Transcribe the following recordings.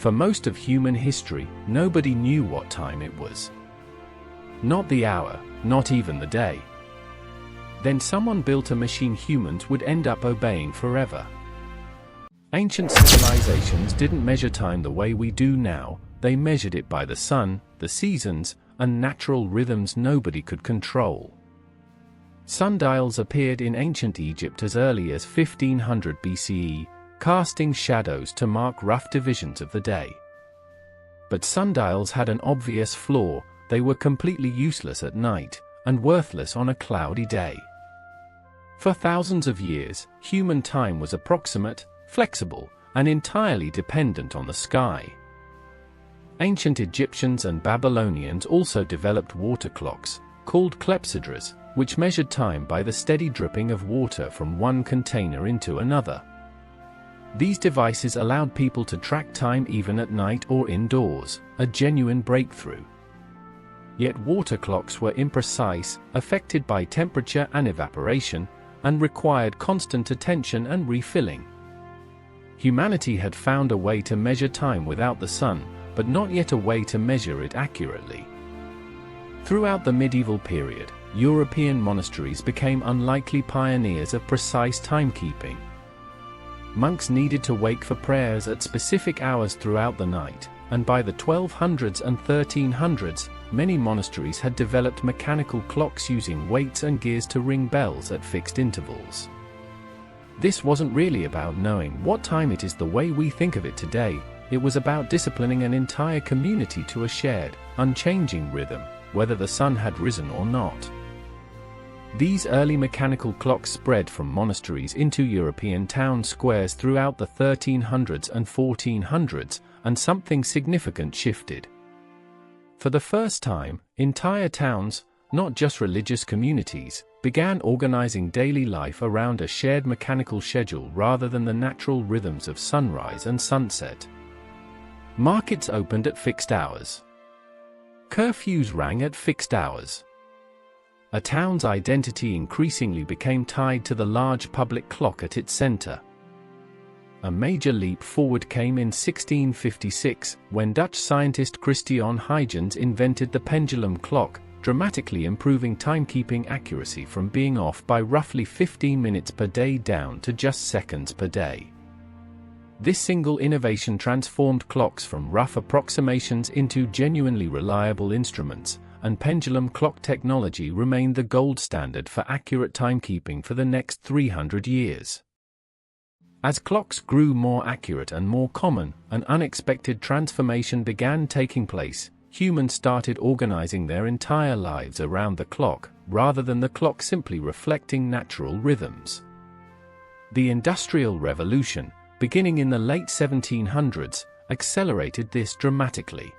For most of human history, nobody knew what time it was. Not the hour, not even the day. Then someone built a machine humans would end up obeying forever. Ancient civilizations didn't measure time the way we do now. They measured it by the sun, the seasons, and natural rhythms nobody could control. Sundials appeared in ancient Egypt as early as 1500 BCE, casting shadows to mark rough divisions of the day. But sundials had an obvious flaw: they were completely useless at night, and worthless on a cloudy day. For thousands of years, human time was approximate, flexible, and entirely dependent on the sky. Ancient Egyptians and Babylonians also developed water clocks, called clepsydras, which measured time by the steady dripping of water from one container into another. These devices allowed people to track time even at night or indoors, a genuine breakthrough. Yet water clocks were imprecise, affected by temperature and evaporation, and required constant attention and refilling. Humanity had found a way to measure time without the sun, but not yet a way to measure it accurately. Throughout the medieval period, European monasteries became unlikely pioneers of precise timekeeping. Monks needed to wake for prayers at specific hours throughout the night, and by the 1200s and 1300s, many monasteries had developed mechanical clocks using weights and gears to ring bells at fixed intervals. This wasn't really about knowing what time it is the way we think of it today. It was about disciplining an entire community to a shared, unchanging rhythm, whether the sun had risen or not. These early mechanical clocks spread from monasteries into European town squares throughout the 1300s and 1400s, and something significant shifted. For the first time, entire towns, not just religious communities, began organizing daily life around a shared mechanical schedule rather than the natural rhythms of sunrise and sunset. Markets opened at fixed hours. Curfews rang at fixed hours. A town's identity increasingly became tied to the large public clock at its center. A major leap forward came in 1656, when Dutch scientist Christiaan Huygens invented the pendulum clock, dramatically improving timekeeping accuracy from being off by roughly 15 minutes per day down to just seconds per day. This single innovation transformed clocks from rough approximations into genuinely reliable instruments, and pendulum clock technology remained the gold standard for accurate timekeeping for the next 300 years. As clocks grew more accurate and more common, an unexpected transformation began taking place. Humans started organizing their entire lives around the clock, rather than the clock simply reflecting natural rhythms. The Industrial Revolution, beginning in the late 1700s, accelerated this dramatically.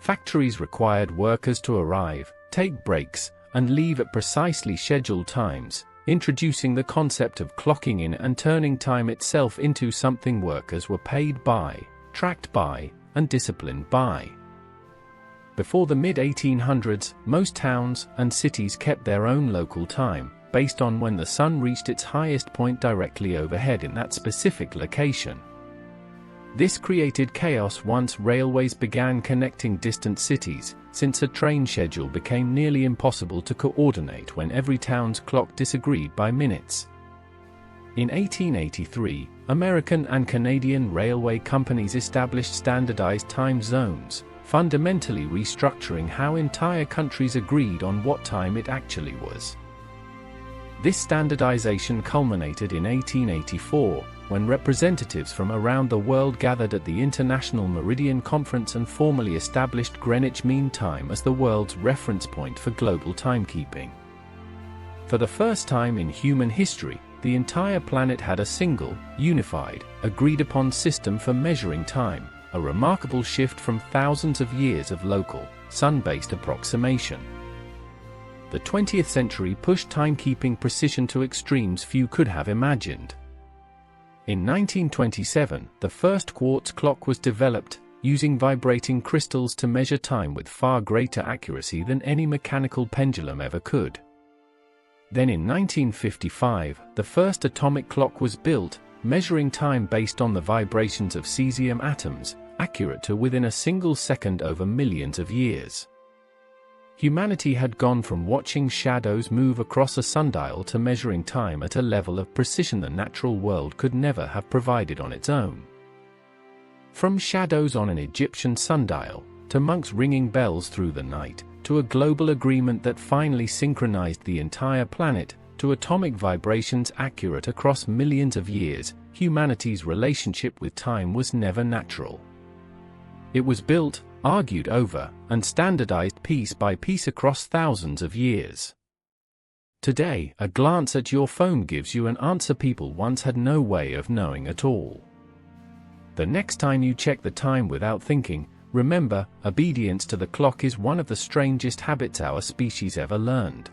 Factories required workers to arrive, take breaks, and leave at precisely scheduled times, introducing the concept of clocking in and turning time itself into something workers were paid by, tracked by, and disciplined by. Before the mid-1800s, most towns and cities kept their own local time, based on when the sun reached its highest point directly overhead in that specific location. This created chaos once railways began connecting distant cities, since a train schedule became nearly impossible to coordinate when every town's clock disagreed by minutes. In 1883, American and Canadian railway companies established standardized time zones, fundamentally restructuring how entire countries agreed on what time it actually was. This standardization culminated in 1884, when representatives from around the world gathered at the International Meridian Conference and formally established Greenwich Mean Time as the world's reference point for global timekeeping. For the first time in human history, the entire planet had a single, unified, agreed-upon system for measuring time, a remarkable shift from thousands of years of local, sun-based approximation. The 20th century pushed timekeeping precision to extremes few could have imagined. In 1927, the first quartz clock was developed, using vibrating crystals to measure time with far greater accuracy than any mechanical pendulum ever could. Then in 1955, the first atomic clock was built, measuring time based on the vibrations of cesium atoms, accurate to within a single second over millions of years. Humanity had gone from watching shadows move across a sundial to measuring time at a level of precision the natural world could never have provided on its own. From shadows on an Egyptian sundial, to monks ringing bells through the night, to a global agreement that finally synchronized the entire planet, to atomic vibrations accurate across millions of years, humanity's relationship with time was never natural. It was built, argued over, and standardized piece by piece across thousands of years. Today, a glance at your phone gives you an answer people once had no way of knowing at all. The next time you check the time without thinking, remember, obedience to the clock is one of the strangest habits our species ever learned.